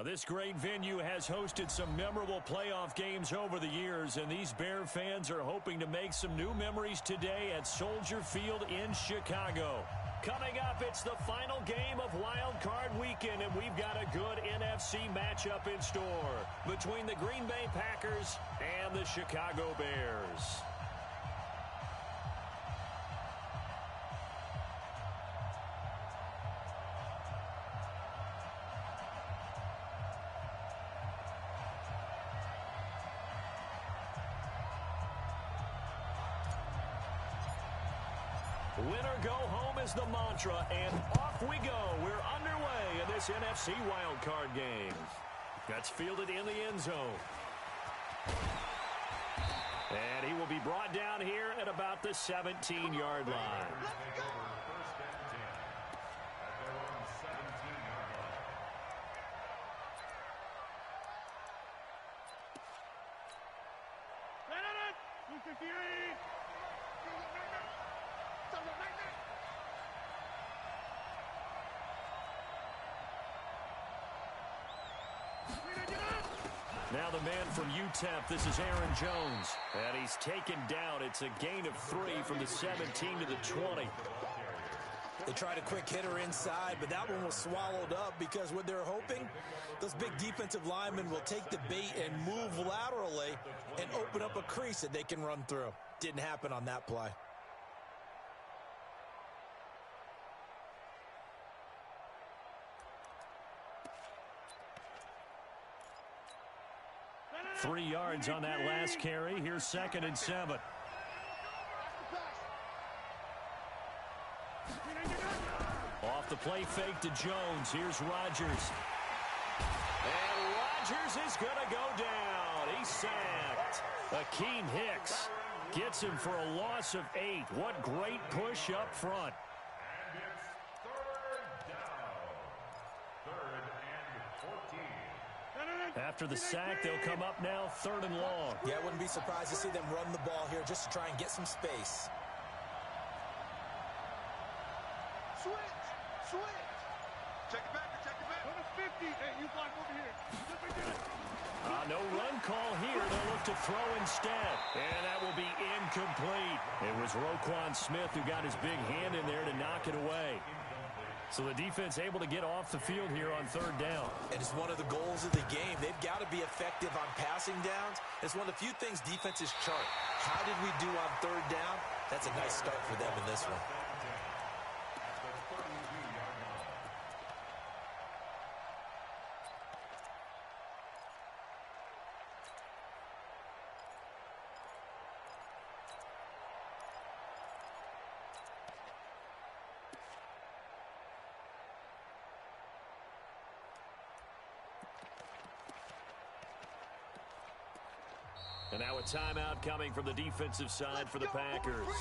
Now, this great venue has hosted some memorable playoff games over the years, and these Bear fans are hoping to make some new memories today at Soldier Field in Chicago. Coming up, it's the final game of Wild Card Weekend, and we've got a good NFC matchup in store between the Green Bay Packers and the Chicago Bears. Winner go home is the mantra, and off we go. We're underway in this NFC wildcard game. That's fielded in the end zone. And he will be brought down here at about the 17-yard line. Let's go. Now the man from UTEP, this is Aaron Jones. And he's taken down. It's a gain of 3 from the 17 to the 20. They tried a quick hitter inside, but that one was swallowed up because what they're hoping, those big defensive linemen will take the bait and move laterally and open up a crease that they can run through. Didn't happen on that play. Three yards on that last carry. Here's 2nd and 7. Off the play fake to Jones. Here's Rodgers. And Rodgers is going to go down. He's sacked. Akeem Hicks gets him for a loss of 8. What great push up front. And it's 3rd down. 3rd and 14. After the sack, they'll come up now 3rd and long. Yeah, I wouldn't be surprised to see them run the ball here just to try and get some space. Switch. Check it back. On the 50. Hey, you block over here. No run call here. They'll look to throw instead. And that will be incomplete. It was Roquan Smith who got his big hand in there to knock it away. So the defense able to get off the field here on 3rd down. And it's one of the goals of the game. They've got to be effective on passing downs. It's one of the few things defenses chart. How did we do on 3rd down? That's a nice start for them in this one. And now a timeout coming from the defensive side for the Packers.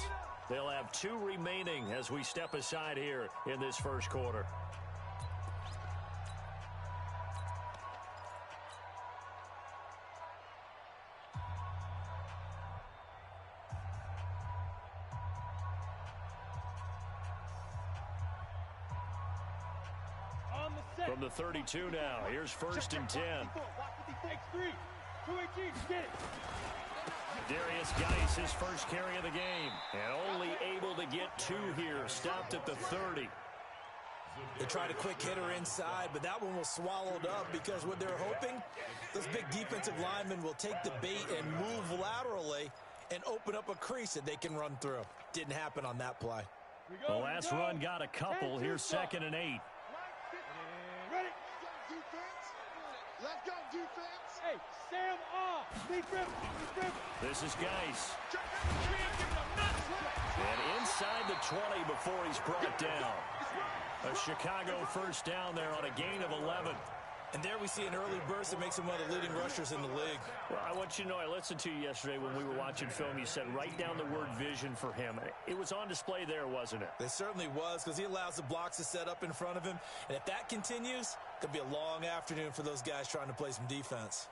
They'll have 2 remaining as we step aside here in this first quarter. From the 32 now, here's 1st and 10. Darius Geis, his first carry of the game, and only able to get 2 here, stopped at the 30. They tried a quick hitter inside, but that one was swallowed up because what they're hoping, those big defensive linemen will take the bait and move laterally and open up a crease that they can run through. Didn't happen on that play. The last run got a couple. Here's 2nd and 8. Ready? Let's go, defense. Hey, Sam off. This is Geis. And inside the 20 before he's brought down. A Chicago 1st down there on a gain of 11. And there we see an early burst that makes him one of the leading rushers in the league. Well, I want you to know, I listened to you yesterday when we were watching film. You said write down the word vision for him. It was on display there, wasn't it? It certainly was, because he allows the blocks to set up in front of him. And if that continues, it could be a long afternoon for those guys trying to play some defense.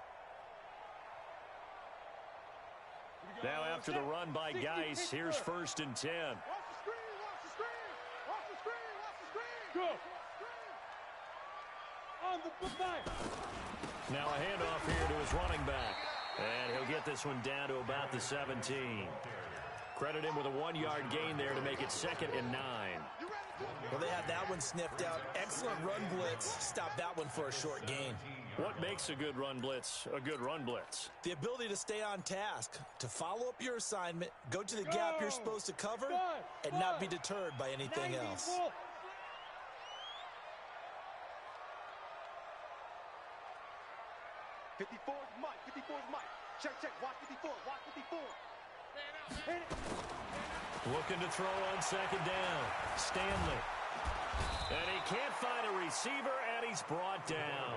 Now after the run by Geis, here's 1st and 10. Watch the screen. On Now a handoff here to his running back. And he'll get this one down to about the 17. Credit him with a 1-yard gain there to make it 2nd and 9. Well, they had that one sniffed out. Excellent run blitz. Stop that one for a short gain. What makes a good run blitz a good run blitz? The ability to stay on task, to follow up your assignment, go to the gap you're supposed to cover, and not be deterred by anything else. Check. Watch 54. Looking to throw on 2nd down. Stanley. And he can't find a receiver, and he's brought down.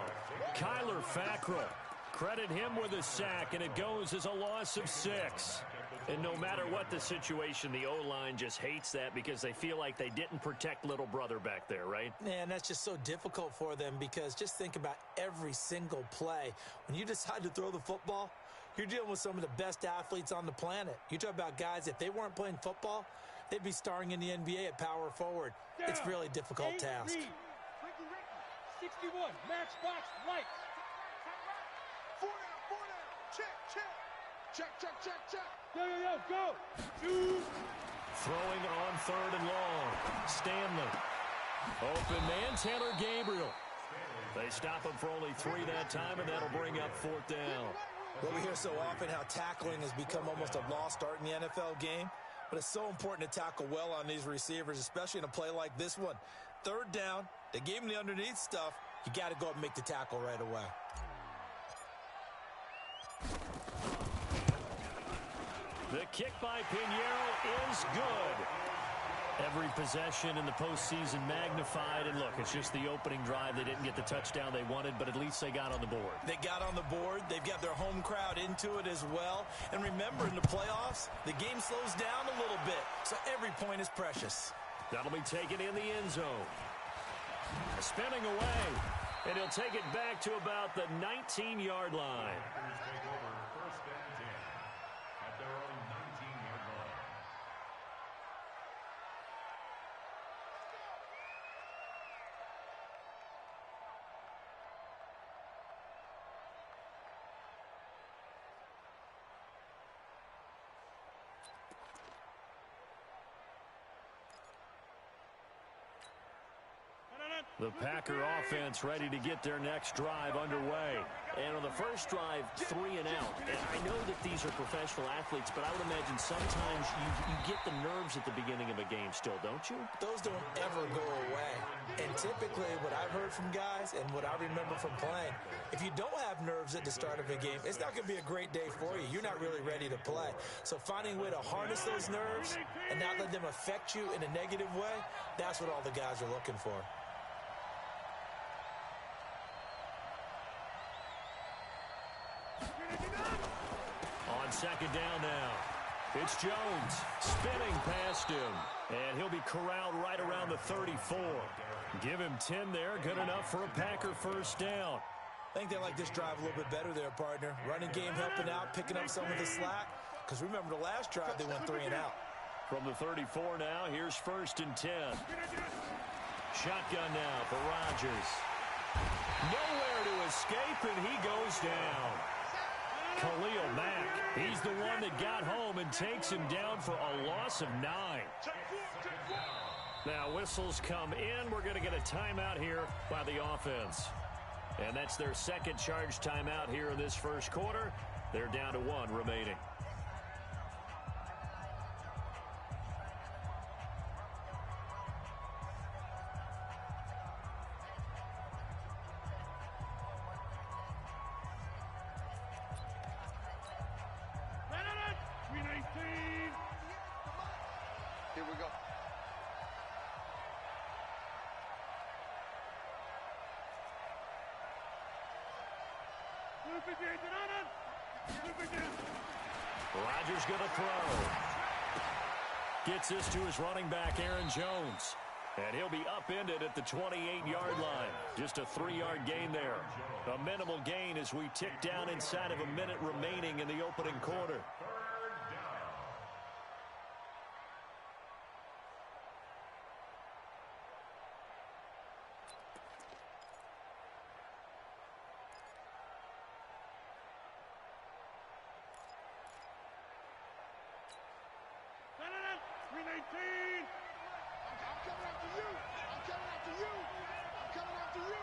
Kyler Fackrell. Credit him with a sack, and it goes as a loss of 6. And no matter what the situation, the O-line just hates that because they feel like they didn't protect little brother back there, right? Man, that's just so difficult for them because just think about every single play. When you decide to throw the football, you're dealing with some of the best athletes on the planet. You talk about guys, if they weren't playing football, they'd be starring in the NBA at power forward. It's a really difficult task. 61, matchbox lights. 4 down. Check. Yo, go. Throwing on 3rd and long. Stanley. Open man, Taylor Gabriel. They stop him for only 3 that time, and that'll bring up 4th down. Well, we hear so often how tackling has become almost a lost art in the NFL game, but it's so important to tackle well on these receivers, especially in a play like this one. 3rd down, they gave him the underneath stuff. You got to go up and make the tackle right away. The kick by Pinheiro is good. Every possession in the postseason magnified. And look, it's just the opening drive. They didn't get the touchdown they wanted, but at least they got on the board. They got on the board. They've got their home crowd into it as well. And remember, in the playoffs, the game slows down a little bit, so every point is precious. That'll be taken in the end zone. Spinning away, and he'll take it back to about the 19-yard line. Take over 1st and 10 at their own 19-yard line. The Packer offense ready to get their next drive underway. And on the first drive, 3 and out. And I know that these are professional athletes, but I would imagine sometimes you get the nerves at the beginning of a game still, don't you? Those don't ever go away. And typically what I've heard from guys and what I remember from playing, if you don't have nerves at the start of a game, it's not going to be a great day for you. You're not really ready to play. So finding a way to harness those nerves and not let them affect you in a negative way, that's what all the guys are looking for. On 2nd down now. It's Jones spinning past him. And he'll be corralled right around the 34. Give him 10 there. Good enough for a Packer 1st down. I think they like this drive a little bit better there, partner. Running game helping out, picking up some of the slack. Because remember, the last drive, they went 3 and out. From the 34 now, here's 1st and 10. Shotgun now for Rodgers. Nowhere to escape, and he goes down. Khalil Mack, he's the one that got home and takes him down for a loss of 9. Now whistles come in. We're going to get a timeout here by the offense. And that's their 2nd charge timeout here in this 1st quarter. They're down to 1 remaining. Here we go. Rodgers going to throw. Gets this to his running back, Aaron Jones. And he'll be upended at the 28-yard line. Just a 3-yard gain there. A minimal gain as we tick down inside of a minute remaining in the opening quarter. Green 18. I'm coming after you. I'm coming after you. I'm coming after you.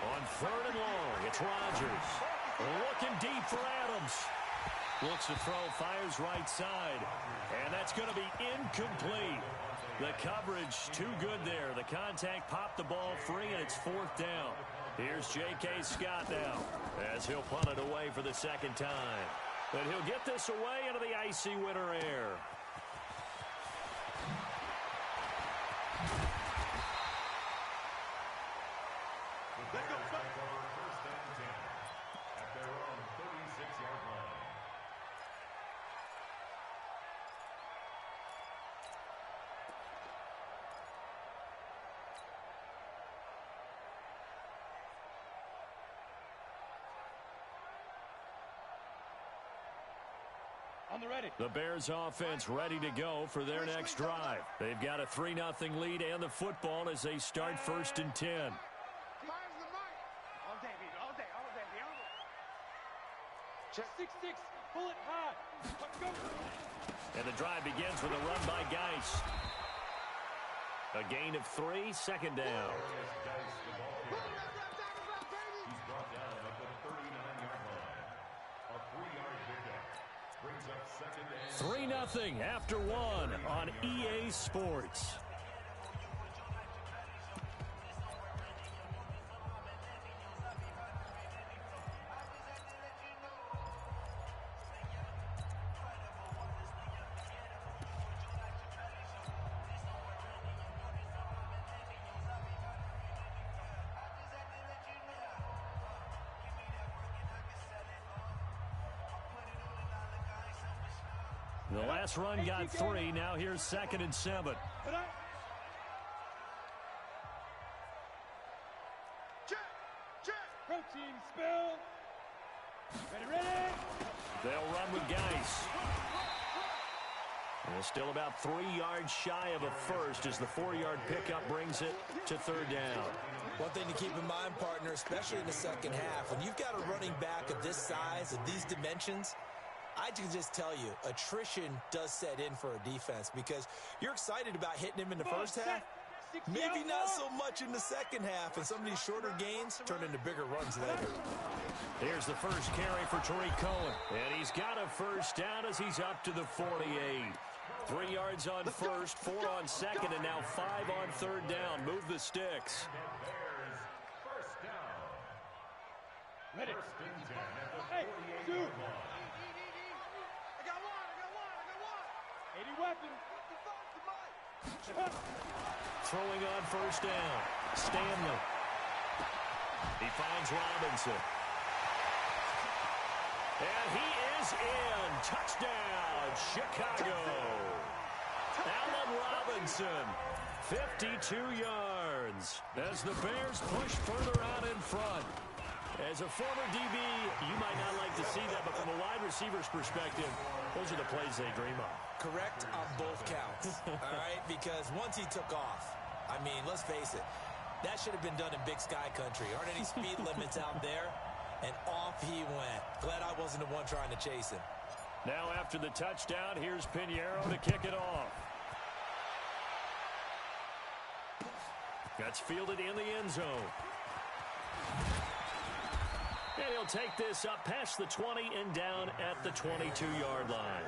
On 3rd and long, it's Rodgers. Looking deep for Adams. Looks to throw, fires right side. And that's going to be incomplete. The coverage too good there. The contact popped the ball free, and it's 4th down. Here's J.K. Scott now as he'll punt it away for the 2nd time. But he'll get this away into the icy winter air. The Bears offense ready to go for their next drive. They've got a 3-0 lead and the football as they start 1st and 10. All day, baby. All day. Check. 6-6. Pull it high. Let's go. And the drive begins with a run by Geis. A gain of 3, 2nd down. He's brought down at the 39-yard line. A 3-yard pickup. Brings up 2nd and 3-0 after 1 on EA Sports. The last run got 3. Now here's 2nd and 7. Check. Protein spill. Ready. They'll run with Geis. And still about 3 yards shy of a first as the 4-yard pickup brings it to 3rd down. One thing to keep in mind, partner, especially in the 2nd half, when you've got a running back of this size, of these dimensions, I can just tell you, attrition does set in for a defense because you're excited about hitting him in the 1st half. Maybe not so much in the 2nd half, and some of these shorter gains turn into bigger runs later. Here's the first carry for Tariq Cohen, and he's got a 1st down as he's up to the 48. 3 yards on 1st, 4 on 2nd, and now 5 on 3rd down. Move the sticks. Bears 1st down. Ready. 1st and 10 at the Hey, 48-yard line. I got one. 80 weapons. Throwing on 1st down. Stanley. He finds Robinson. And he is in. Touchdown, Chicago. Allen Robinson, 52 yards. As the Bears push further out in front. As a former DB, you might not like to see that, but from a wide receiver's perspective, those are the plays they dream of. Correct on both counts, all right? Because once he took off, I mean, let's face it, that should have been done in Big Sky Country. Aren't any speed limits out there? And off he went. Glad I wasn't the one trying to chase him. Now after the touchdown, here's Pinheiro to kick it off. That's fielded in the end zone. And he'll take this up past the 20 and down at the 22-yard line.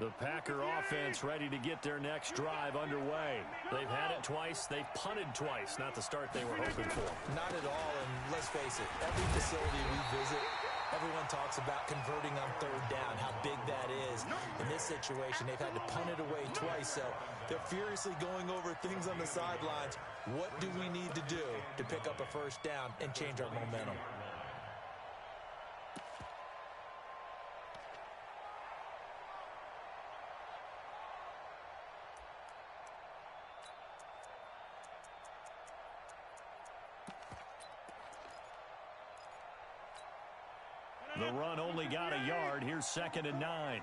The Packer offense ready to get their next drive underway. They've had it twice. They've punted twice. Not the start they were hoping for. Not at all, and let's face it, every facility we visit, everyone talks about converting on 3rd down, how big that is. In this situation, they've had to punt it away twice, so they're furiously going over things on the sidelines. What do we need to do to pick up a 1st down and change our momentum? The run only got a yard. Here's 2nd and 9. Hey,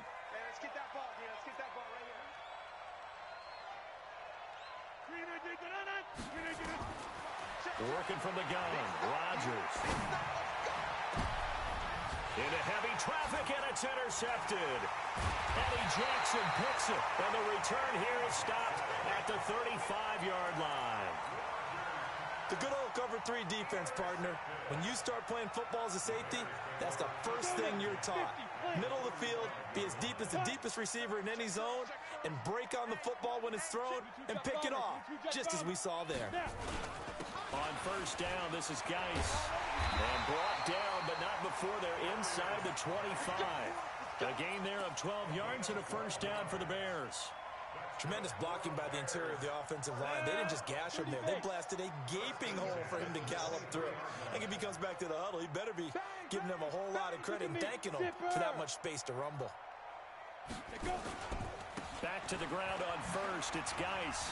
let's get that ball, dude. Let's get that ball right here. Working from the gun. Rodgers. Into heavy traffic, and it's intercepted. Eddie Jackson picks it, and the return here is stopped at the 35-yard line. The good old cover 3 defense, partner. When you start playing football as a safety, that's the first thing you're taught. Middle of the field, be as deep as the deepest receiver in any zone, and break on the football when it's thrown, and pick it off, just as we saw there. On 1st down, this is Geis. And brought down, but not before they're inside the 25. A gain there of 12 yards and a 1st down for the Bears. Tremendous blocking by the interior of the offensive line. They didn't just gash him there. They blasted a gaping hole for him to gallop through. I think if he comes back to the huddle, he better be giving them a whole lot of credit and thanking them for that much space to rumble. Back to the ground on 1st. It's Geis.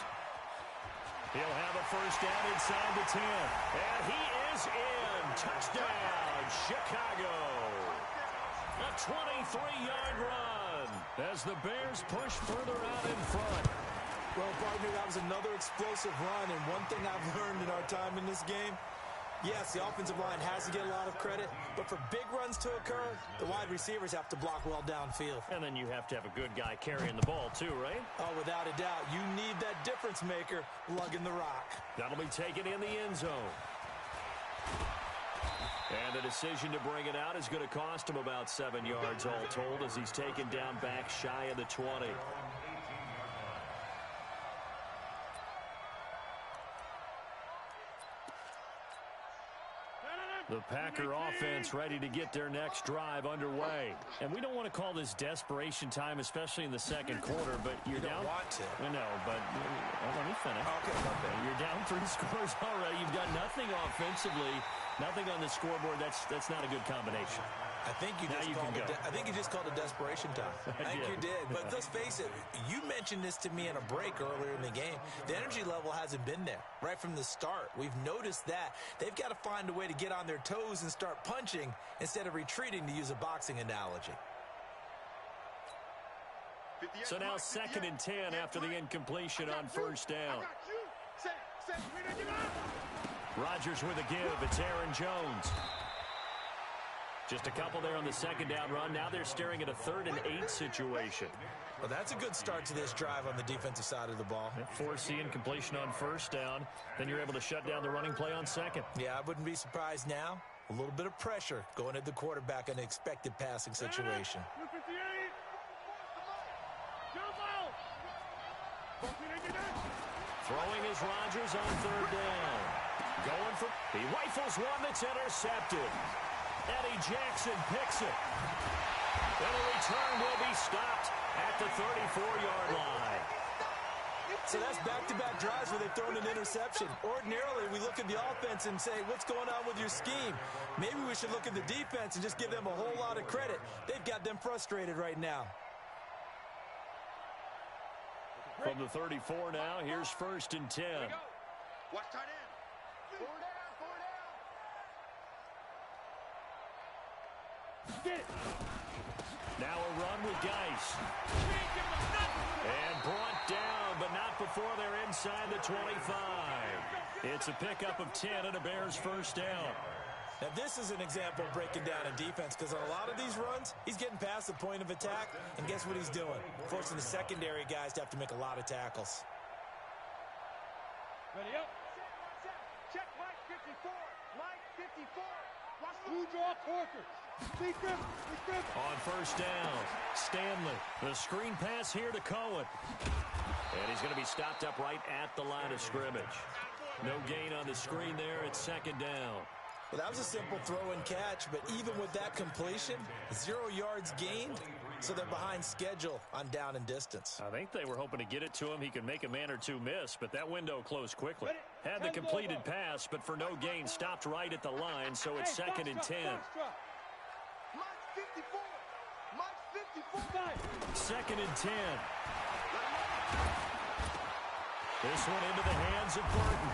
He'll have a 1st down inside the 10. And he is in. Touchdown, Chicago. A 23-yard run as the Bears push further out in front. Well, partner, that was another explosive run, and one thing I've learned in our time in this game, yes, the offensive line has to get a lot of credit, but for big runs to occur, the wide receivers have to block well downfield. And then you have to have a good guy carrying the ball too, right? Oh, without a doubt. You need that difference maker lugging the rock. That'll be taken in the end zone. And the decision to bring it out is going to cost him about 7 yards all told as he's taken down back shy of the 20. The Packer offense ready to get their next drive underway. And we don't want to call this desperation time, especially in the 2nd quarter, but you're down. You don't want to. I know, but let me finish. Okay. You're down 3 scores already. You've got nothing offensively, nothing on the scoreboard. That's not a good combination. I think you just called it desperation time. I think you did. But let's face it, you mentioned this to me in a break earlier in the game. The energy level hasn't been there right from the start. We've noticed that. They've got to find a way to get on their toes and start punching instead of retreating, to use a boxing analogy. So now 2nd and 10 after the incompletion on 1st down. Rodgers with a give. It's Aaron Jones. Just a couple there on the 2nd down run. Now they're staring at a 3rd and 8 situation. Well, that's a good start to this drive on the defensive side of the ball. Forcing incompletion on 1st down. Then you're able to shut down the running play on 2nd. Yeah, I wouldn't be surprised now. A little bit of pressure going at the quarterback in an expected passing situation. Throwing is Rodgers on 3rd down. Going for... He rifles one that's intercepted. Eddie Jackson picks it. And the return will be stopped at the 34-yard line. So that's back-to-back drives where they've thrown an interception. Ordinarily, we look at the offense and say, what's going on with your scheme? Maybe we should look at the defense and just give them a whole lot of credit. They've got them frustrated right now. From the 34 now, here's 1st and 10. Watch tight end. 4 down. Now a run with Geis. And brought down, but not before they're inside the 25. It's a pickup of 10 and a Bears 1st down. Now, this is an example of breaking down a defense, because on a lot of these runs, he's getting past the point of attack, and guess what he's doing? Forcing the secondary guys to have to make a lot of tackles. Ready up. Check Mike 54. Mike 54. Watch the draw quarters. On 1st down, Stanley. The screen pass here to Cohen. And he's going to be stopped up right at the line of scrimmage. No gain on the screen there. It's 2nd down. Well, that was a simple throw and catch, but even with that completion, 0 yards gained, so they're behind schedule on down and distance. I think they were hoping to get it to him. He could make a man or two miss, but that window closed quickly. Had the completed pass, but for no gain, stopped right at the line, so it's 2nd and 10. Mike 54. Mike 54. 2nd and 10. This one into the hands of Burton.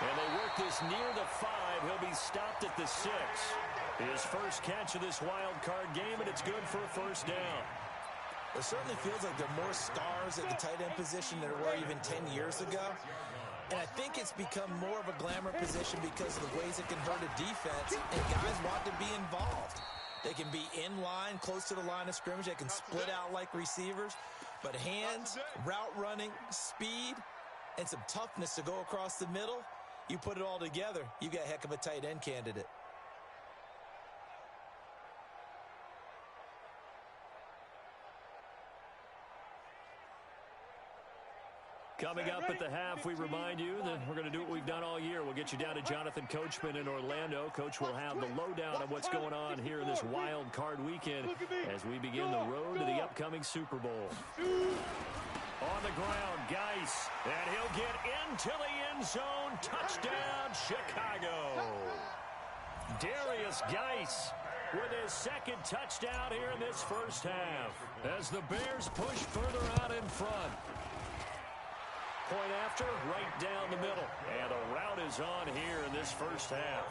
And they work this near the 5. He'll be stopped at the 6. His first catch of this wild card game, and it's good for a first down. It certainly feels like there are more stars at the tight end position than there were even 10 years ago. And I think it's become more of a glamour position because of the ways it can hurt a defense, and guys want to be involved. They can be in line, close to the line of scrimmage. They can split out like receivers. But hands, route running, speed, and some toughness to go across the middle, you put it all together, you got a heck of a tight end candidate. Coming up at the half, we remind you that we're going to do what we've done all year. We'll get you down to Jonathan Coachman in Orlando. Coach will have the lowdown of what's going on here in this wild card weekend as we begin the road to the upcoming Super Bowl. On the ground, Geis, and he'll get into the end zone. Touchdown, Chicago. Darius Geis with his second touchdown here in this first half as the Bears push further out in front. Point after, right down the middle. And the route is on here in this first half.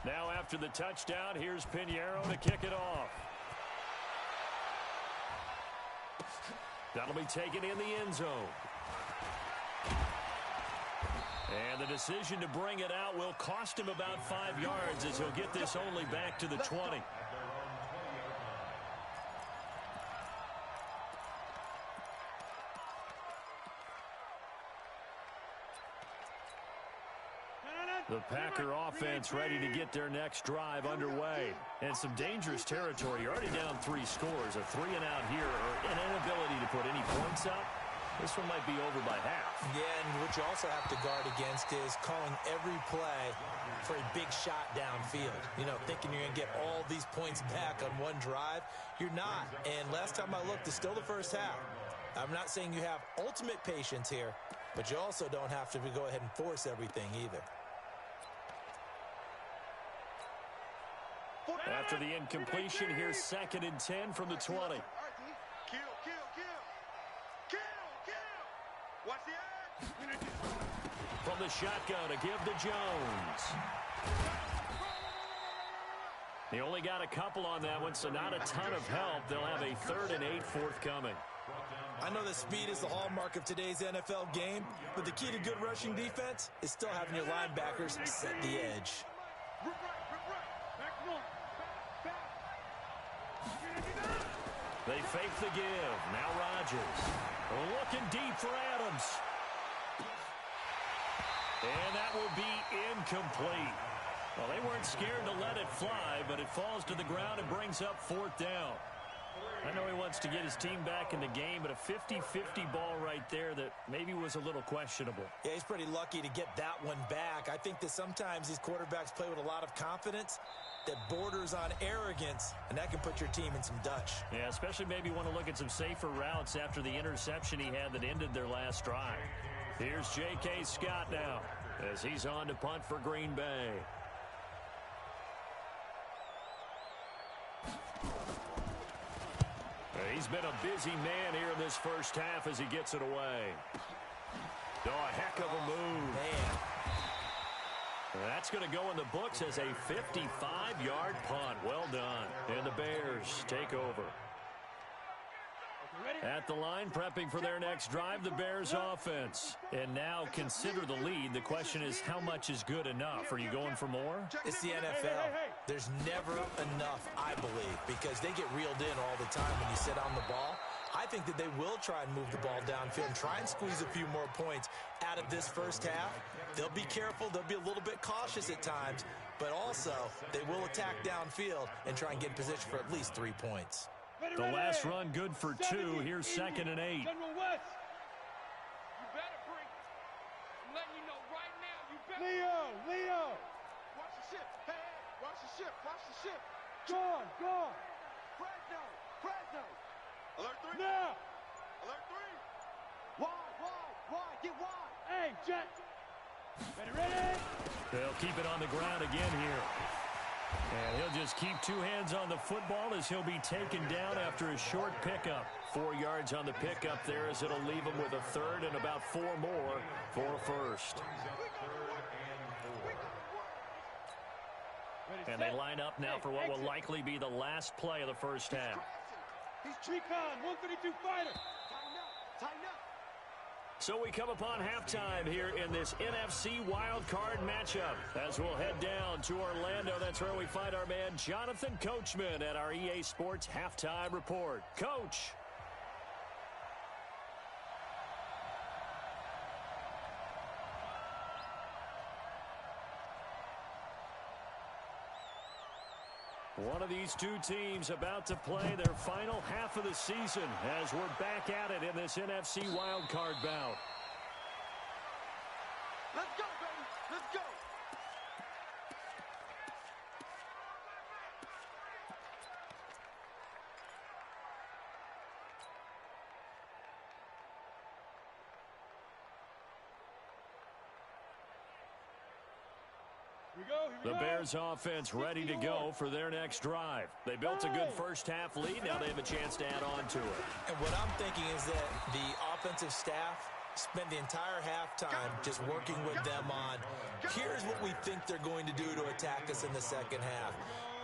Now after the touchdown, here's Pinheiro to kick it off. That'll be taken in the end zone. And the decision to bring it out will cost him about 5 yards as he'll get this only back to the 20. The Packer offense ready to get their next drive underway. And some dangerous territory. You're already down 3 scores. A 3-and-out here or an inability to put any points up. This one might be over by half. Yeah, and what you also have to guard against is calling every play for a big shot downfield. You know, thinking you're going to get all these points back on one drive. You're not. And last time I looked, it's still the first half. I'm not saying you have ultimate patience here, but you also don't have to go ahead and force everything either. After the incompletion, here's 2nd and 10 from the 20. Kill. Watch the edge. From the shotgun to give to Jones. He only got a couple on that one, so not a ton of help. They'll have a 3rd and 8 forthcoming. I know that speed is the hallmark of today's NFL game, but the key to good rushing defense is still having your linebackers set the edge. They fake the give. Now Rodgers. Looking deep for Adams. And that will be incomplete. Well, they weren't scared to let it fly, but it falls to the ground and brings up 4th down. I know he wants to get his team back in the game, but a 50-50 ball right there that maybe was a little questionable. Yeah, he's pretty lucky to get that one back. I think that sometimes these quarterbacks play with a lot of confidence that borders on arrogance, and that can put your team in some Dutch. Yeah, especially maybe want to look at some safer routes after the interception he had that ended their last drive. Here's J.K. Scott now as he's on to punt for Green Bay. He's been a busy man here in this first half as he gets it away. Oh, a heck of a move. Man. That's going to go in the books as a 55-yard punt. Well done. And the Bears take over. At the line, prepping for their next drive, the Bears offense. And now consider the lead. The question is, how much is good enough? Are you going for more? It's the NFL. There's never enough, I believe, because they get reeled in all the time when you sit on the ball. I think that they will try and move the ball downfield and try and squeeze a few more points out of this first half. They'll be careful. They'll be a little bit cautious at times, but also they will attack downfield and try and get in position for at least 3 points. The last run good for 2. Here's 2nd and 8. General West. You better bring it. I'm letting you know right now. You better. Leo. Watch the ship. Hey, watch the ship. Watch the ship. Gone. Fresno. Alert 3. Now. Alert 3. Wide. Get wide. Hey, Jet. Ready. They'll keep it on the ground again here. And he'll just keep two hands on the football as he'll be taken down after a short pickup. 4 yards on the pickup there as it'll leave him with a third and about 4 more for a first. And they line up now for what will likely be the last play of the first half. He's Tricon, 132 fighter. Tighten up. So we come upon halftime here in this NFC wildcard matchup as we'll head down to Orlando. That's where we find our man Jonathan Coachman at our EA Sports Halftime Report. Coach. One of these two teams about to play their final half of the season as we're back at it in this NFC wildcard bout. Let's go, baby. Let's go. The Bears offense ready to go for their next drive. They built a good first half lead. Now they have a chance to add on to it. And what I'm thinking is that the offensive staff spent the entire halftime just working with them on, here's what we think they're going to do to attack us in the second half.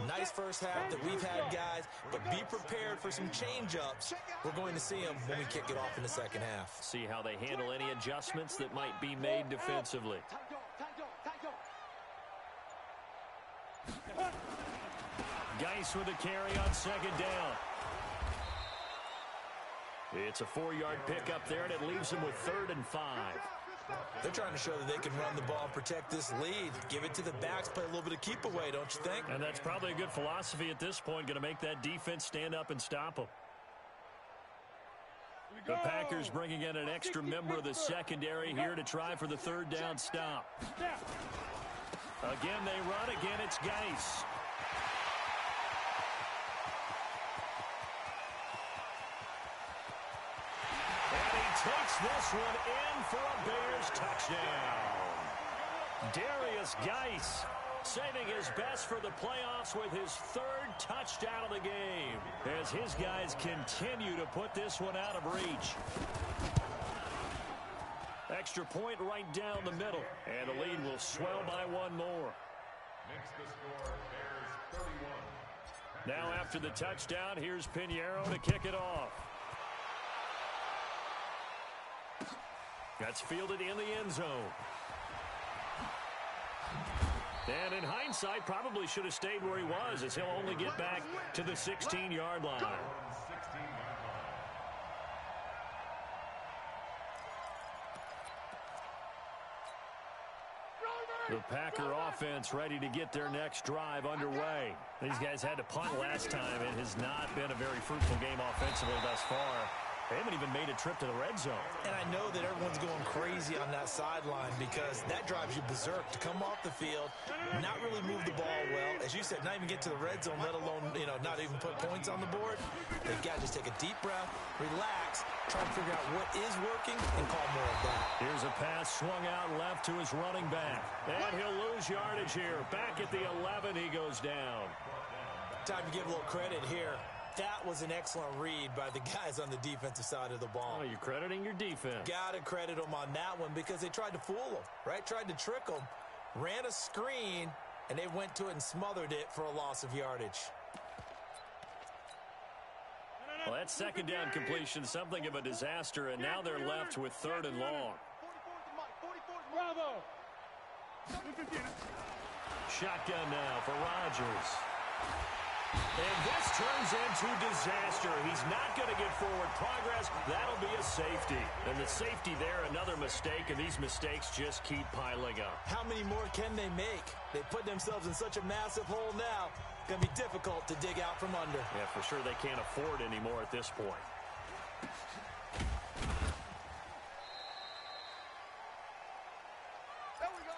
Nice first half that we've had, guys, but be prepared for some change-ups. We're going to see them when we kick it off in the second half. See how they handle any adjustments that might be made defensively. Geis with a carry on second down. It's a 4-yard pickup there, and it leaves him with 3rd and 5. They're trying to show that they can run the ball and protect this lead. Give it to the backs, play a little bit of keep away, don't you think? And that's probably a good philosophy at this point, going to make that defense stand up and stop them. The Packers bringing in an extra member of the secondary here to try for the 3rd down stop. Again, they run. Again, it's Geis. Takes this one in for a Bears touchdown. Darius Geis saving his best for the playoffs with his 3rd touchdown of the game as his guys continue to put this one out of reach. Extra point right down the middle, and the lead will swell by 1 more. Makes the score Bears 31. Now after the touchdown, here's Pinheiro to kick it off. That's fielded in the end zone. And in hindsight, probably should have stayed where he was, as he'll only get back to the 16-yard line. The Packer offense ready to get their next drive underway. These guys had to punt last time. It has not been a very fruitful game offensively thus far. They haven't even made a trip to the red zone. And I know that everyone's going crazy on that sideline because that drives you berserk to come off the field, not really move the ball well. As you said, not even get to the red zone, let alone, not even put points on the board. They've got to just take a deep breath, relax, try to figure out what is working, and call more of that. Here's a pass swung out left to his running back. And he'll lose yardage here. Back at the 11, he goes down. Time to give a little credit here. That was an excellent read by the guys on the defensive side of the ball. Oh, you're crediting your defense. Got to credit them on that one because they tried to fool them, right? Tried to trick them, ran a screen, and they went to it and smothered it for a loss of yardage. Well, that second down completion, something of a disaster, and now they're left with 3rd and long. Bravo. Shotgun now for Rodgers. And this turns into disaster. He's not going to get forward progress. That'll be a safety. And the safety there, another mistake, and these mistakes just keep piling up. How many more can they make? They put themselves in such a massive hole now. Going to be difficult to dig out from under. Yeah, for sure they can't afford anymore at this point. There we go.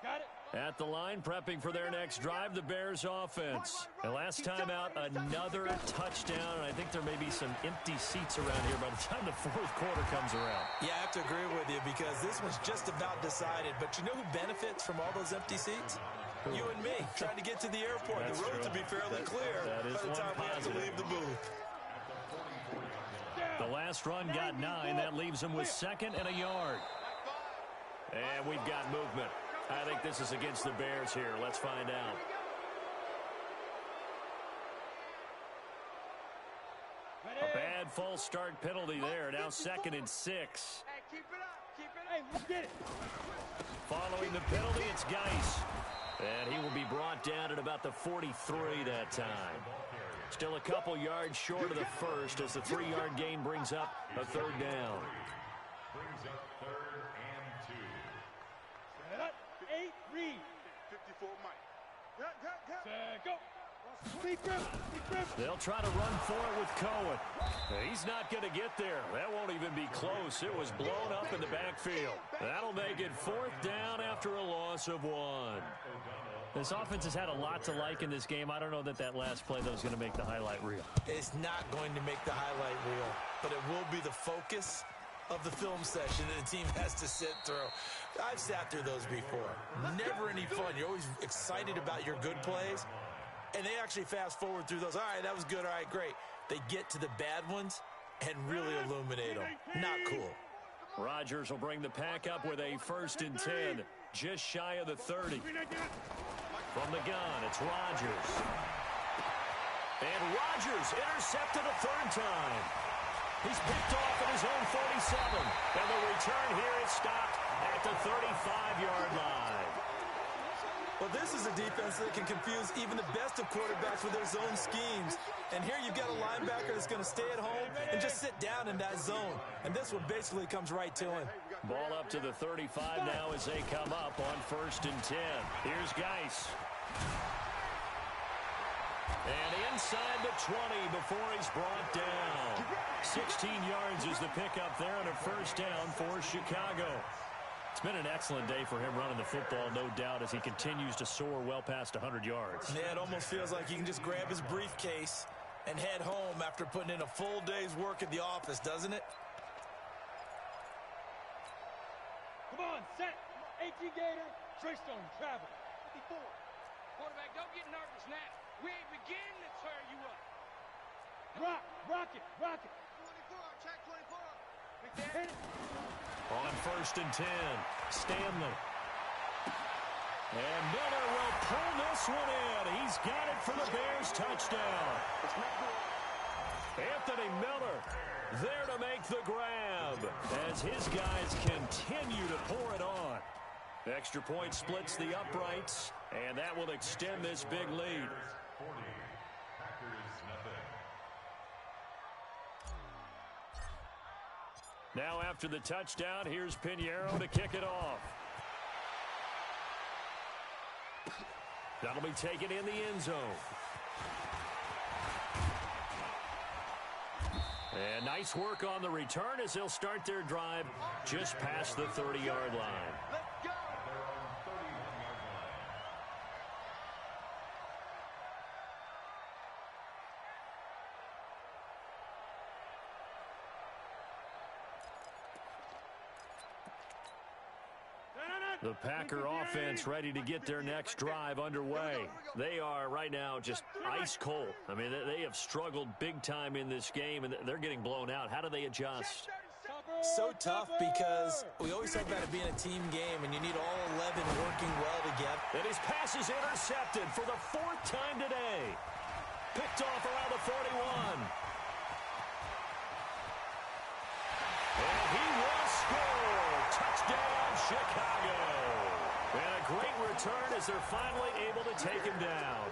Got it. At the line, prepping for their next drive, the Bears offense. And last time out, another touchdown, and I think there may be some empty seats around here by the time the fourth quarter comes around. Yeah, I have to agree with you because this one's just about decided. But you know who benefits from all those empty seats? You and me, trying to get to the airport. That's the roads true. will be fairly clear that is by the time we have to positive. leave the booth. The last run got 9. That leaves them with 2nd and a yard. And we've got movement. I think this is against the Bears here. Let's find out. A bad false start penalty there. Now 2nd and 6. Hey, keep it up. Keep it up. Hey, let's get it. Following the penalty, it's Geis. And he will be brought down at about the 43 that time. Still a couple yards short of the first as the 3-yard gain brings up a 3rd down. Brings up 3rd and 2. Set up. 8, read. 54, Mike. Set, go. Big grip. Big grip. They'll try to run for it with Cohen. He's not going to get there. That won't even be close. It was blown up in the backfield. That'll make it 4th down after a loss of 1. This offense has had a lot to like in this game. I don't know that last play, though, is going to make the highlight reel. It's not going to make the highlight reel, but it will be the focus of the film session that the team has to sit through. I've sat through those before. Never any fun. You're always excited about your good plays, and they actually fast forward through those. All right, that was good. All right, great. They get to the bad ones and really illuminate them. Not cool. Rodgers will bring the pack up with a 1st and 10, just shy of the 30. From the gun, it's Rodgers. And Rodgers intercepted a 3rd time. He's picked off at his own 47. And the return here is stopped at the 35-yard line. Well, this is a defense that can confuse even the best of quarterbacks with their zone schemes. And here you've got a linebacker that's going to stay at home and just sit down in that zone. And this one basically comes right to him. Ball up to the 35 now as they come up on 1st and 10. Here's Geis. And inside the 20 before he's brought down. 16 yards is the pickup there and a 1st down for Chicago. It's been an excellent day for him running the football, no doubt, as he continues to soar well past 100 yards. Yeah, it almost feels like he can just grab his briefcase and head home after putting in a full day's work at the office, doesn't it? Come on, set. 18 Gator. Treystone, travel. 54. Quarterback, don't get nervous now. We ain't beginning to turn you up. Rock it. 24, check 24. Hit it. On 1st and 10, Stanley. And Miller will pull this one in. He's got it for the Bears touchdown. Anthony Miller there to make the grab as his guys continue to pour it on. Extra point splits the uprights, and that will extend this big lead. 40. Packers nothing. Now after the touchdown, here's Pinheiro to kick it off. That'll be taken in the end zone. And nice work on the return as they'll start their drive just past the 30-yard line. Let's go. They're on 31-yard line. The Packer offense ready to get their next drive underway. They are right now just ice cold. I mean, they have struggled big time in this game, and they're getting blown out. How do they adjust? So tough because we always talk about it being a team game, and you need all 11 working well together. And his pass is intercepted for the 4th time today. Picked off around the 41. And he will score. Touchdown, Chicago. And a great return as they're finally able to take him down.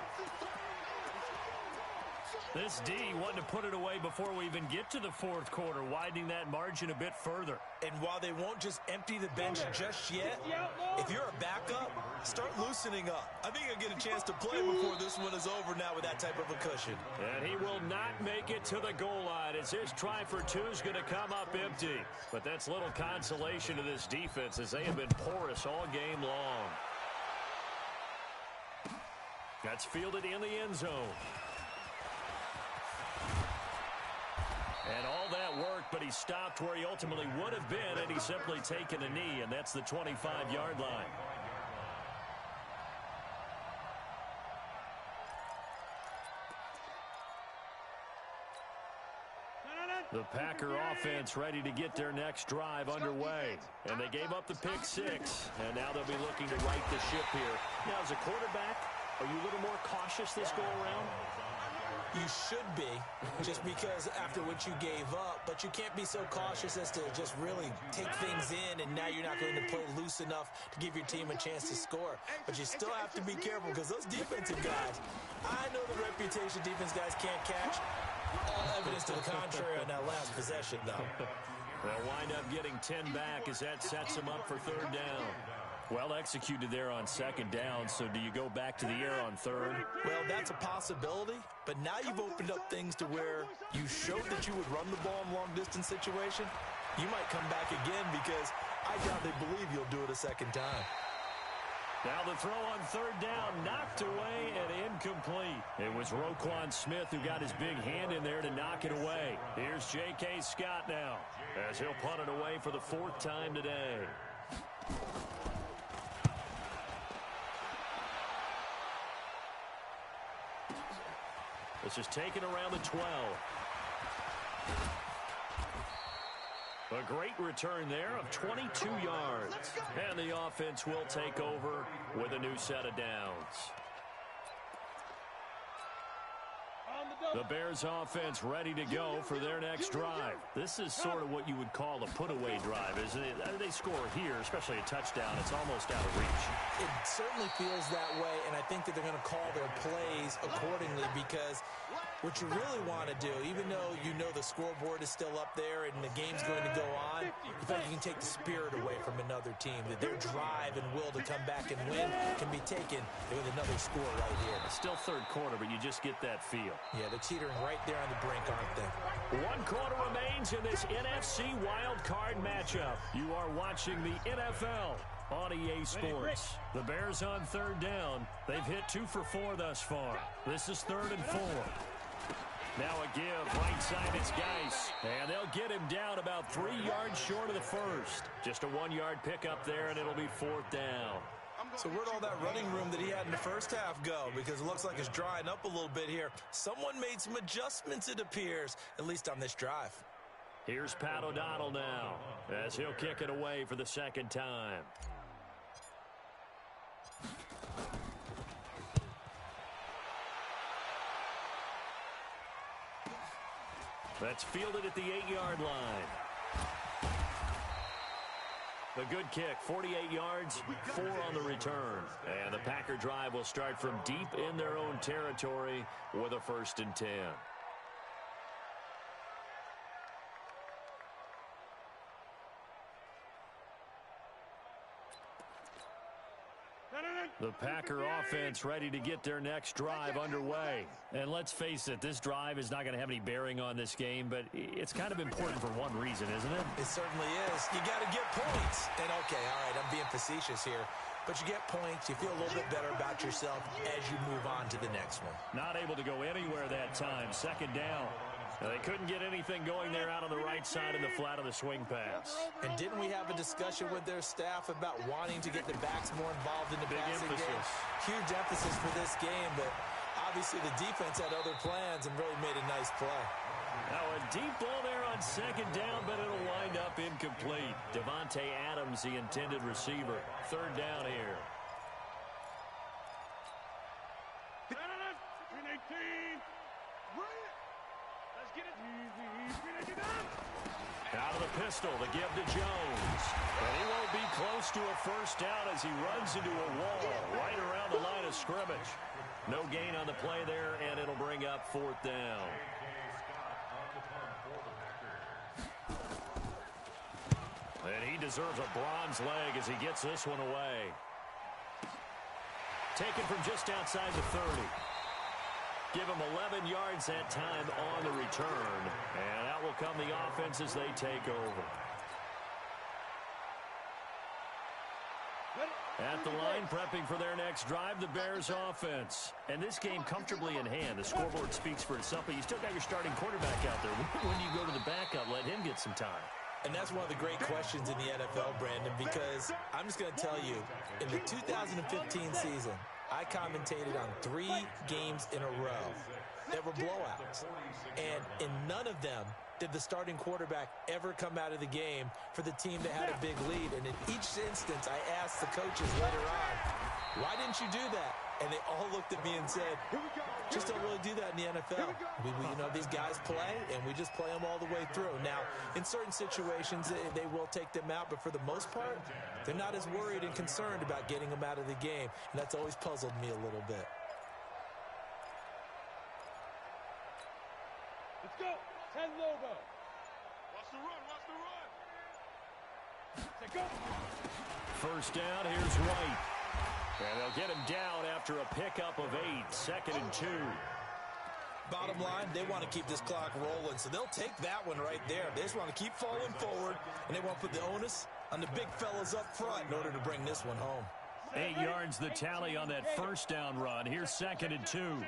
This D wanted to put it away before we even get to the 4th quarter, widening that margin a bit further. And while they won't just empty the bench just yet, if you're a backup, start loosening up. I think you'll get a chance to play before this one is over now with that type of a cushion. And he will not make it to the goal line as his try for 2 is going to come up empty. But that's little consolation to this defense as they have been porous all game long. That's fielded in the end zone. And all that work, but he stopped where he ultimately would have been, and he's simply taken a knee, and that's the 25-yard line. The Packer offense ready to get their next drive underway. And they gave up the pick six, and now they'll be looking to right the ship here. Now, as a quarterback, are you a little more cautious this go-around? You should be, just because after what you gave up, but you can't be so cautious as to just really take things in, and now you're not going to play loose enough to give your team a chance to score. But you still have to be careful, because those defensive guys, I know the reputation defense guys can't catch. All evidence to the contrary on that last possession, though. They'll wind up getting 10 back as that sets them up for third down. Well executed there on second down, so do you go back to the air on third? Well, that's a possibility, but now you've opened up things to where you showed that you would run the ball in long-distance situation. You might come back again because I doubt they believe you'll do it a second time. Now the throw on third down, knocked away and incomplete. It was Roquan Smith who got his big hand in there to knock it away. Here's J.K. Scott now, as he'll punt it away for the fourth time today. This is taken around the 12. A great return there of 22 yards. And the offense will take over with a new set of downs. The Bears offense ready to go for their next drive. This is sort of what you would call a put-away drive, isn't it? They score here, especially a touchdown. It's almost out of reach. It certainly feels that way, and I think that they're going to call their plays accordingly, because what you really want to do, even though you know the scoreboard is still up there and the game's going to go on, you think you can take the spirit away from another team, that their drive and will to come back and win can be taken with another score right here. Still third quarter, but you just get that feel. Yeah, they're teetering right there on the brink, aren't they? 1 quarter remains in this NFC Wild Card matchup. You are watching the NFL on EA Sports. The Bears on third down. They've hit 2 for 4 thus far. This is 3rd and 4. Now a give, right side, it's Geis. And they'll get him down about 3 yards short of the first. Just a 1-yard pickup there, and it'll be 4th down. So where'd all that running room that he had in the first half go? Because it looks like it's drying up a little bit here. Someone made some adjustments, it appears, at least on this drive. Here's Pat O'Donnell now, as he'll kick it away for the second time. That's fielded at the 8-yard line. The good kick, 48 yards, 4 on the return. And the Packer drive will start from deep in their own territory with a 1st and 10. The Packer offense ready to get their next drive underway. And let's face it, this drive is not going to have any bearing on this game, but it's kind of important for one reason, isn't it? It certainly is. You got to get points. And okay, all right, I'm being facetious here. But you get points, you feel a little bit better about yourself as you move on to the next one. Not able to go anywhere that time. 2nd down. Now, they couldn't get anything going there out on the right side of the flat of the swing pass. And didn't we have a discussion with their staff about wanting to get the backs more involved in the passing game? Huge emphasis for this game, but obviously the defense had other plans and really made a nice play. Now a deep ball there on 2nd down, but it'll wind up incomplete. Devontae Adams, the intended receiver. 3rd down here. Out of the pistol, the give to Jones. And he won't be close to a 1st down as he runs into a wall right around the line of scrimmage. No gain on the play there, and it'll bring up 4th down. And he deserves a bronze leg as he gets this one away. Taken from just outside the 30. Give him 11 yards that time on the return. And out will come the offense as they take over. At the line, prepping for their next drive, the Bears offense. And this game comfortably in hand. The scoreboard speaks for itself, but you still got your starting quarterback out there. When do you go to the backup, let him get some time? And that's one of the great questions in the NFL, Brandon, because I'm just going to tell you, in the 2015 season, I commentated on 3 games in a row that were blowouts. And in none of them did the starting quarterback ever come out of the game for the team that had a big lead. And in each instance, I asked the coaches later on, why didn't you do that? And they all looked at me and said, just don't really do that in the NFL. We these guys play, and we just play them all the way through. Now, in certain situations, they will take them out, but for the most part, they're not as worried and concerned about getting them out of the game. And that's always puzzled me a little bit. Let's go. 10 logo. Watch the run. Watch the run. Let's go. First down, here's White. And they'll get him down after a pickup of 8, 2nd and 2. Bottom line, they want to keep this clock rolling, so they'll take that one right there. They just want to keep falling forward, and they want to put the onus on the big fellas up front in order to bring this one home. 8 yards the tally on that first down run. Here's 2nd and 2.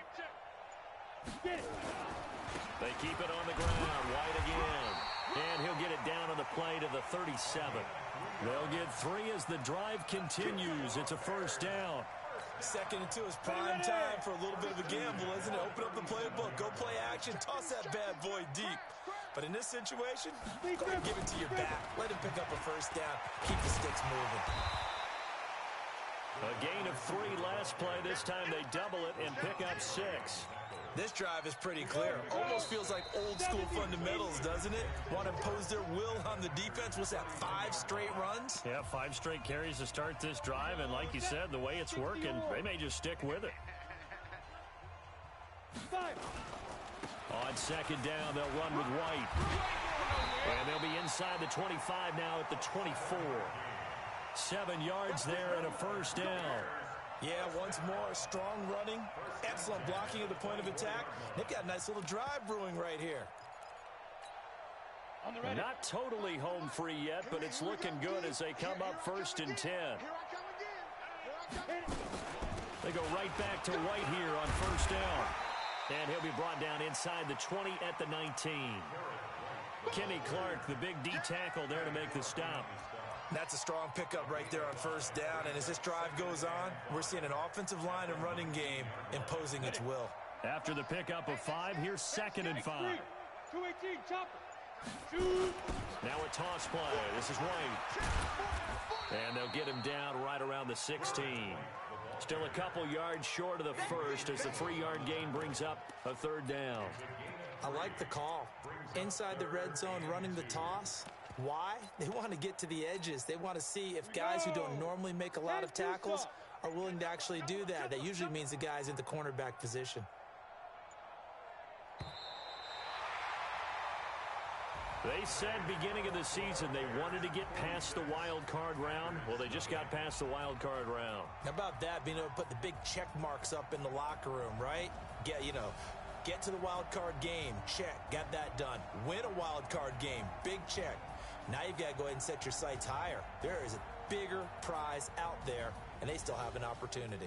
They keep it on the ground. White again. And he'll get it down on the play to the 37. They'll get 3 as the drive continues. It's a first down. 2nd and 2 is prime time for a little bit of a gamble, isn't it? Open up the playbook, go play action, toss that bad boy deep. But in this situation, go ahead and give it to your back. Let him pick up a first down. Keep the sticks moving. A gain of 3 last play. This time they double it and pick up 6. This drive is pretty clear. Almost feels like old school fundamentals, doesn't it? Want to impose their will on the defense. What's that, 5 straight runs? Yeah, 5 straight carries to start this drive. And like you said, the way it's working, they may just stick with it. On 2nd down, they'll run with White. And they'll be inside the 25 now at the 24. 7 yards there and a first down. Yeah, once more, strong running, excellent blocking at the point of attack. They've got a nice little drive brewing right here. Not totally home free yet, but it's looking good as they come up 1st and 10. They go right back to White here on 1st down. And he'll be brought down inside the 20 at the 19. Kenny Clark, the big D tackle there to make the stop. That's a strong pickup right there on 1st down. And as this drive goes on, we're seeing an offensive line and running game imposing its will. After the pickup of 5, here's 2nd and 5. 218, chopper. Now a toss play. This is White. And they'll get him down right around the 16. Still a couple yards short of the first as the 3-yard gain brings up a 3rd down. I like the call. Inside the red zone, running the toss. Why? They want to get to the edges. They want to see if guys who don't normally make a lot of tackles are willing to actually do that. That usually means the guy's in the cornerback position. They said beginning of the season they wanted to get past the wild card round. Well, they just got past the wild card round. How about that, being able to put the big check marks up in the locker room, right? Get to the wild card game, check, got that done. Win a wild card game, big check. Now you've got to go ahead and set your sights higher. There is a bigger prize out there, and they still have an opportunity.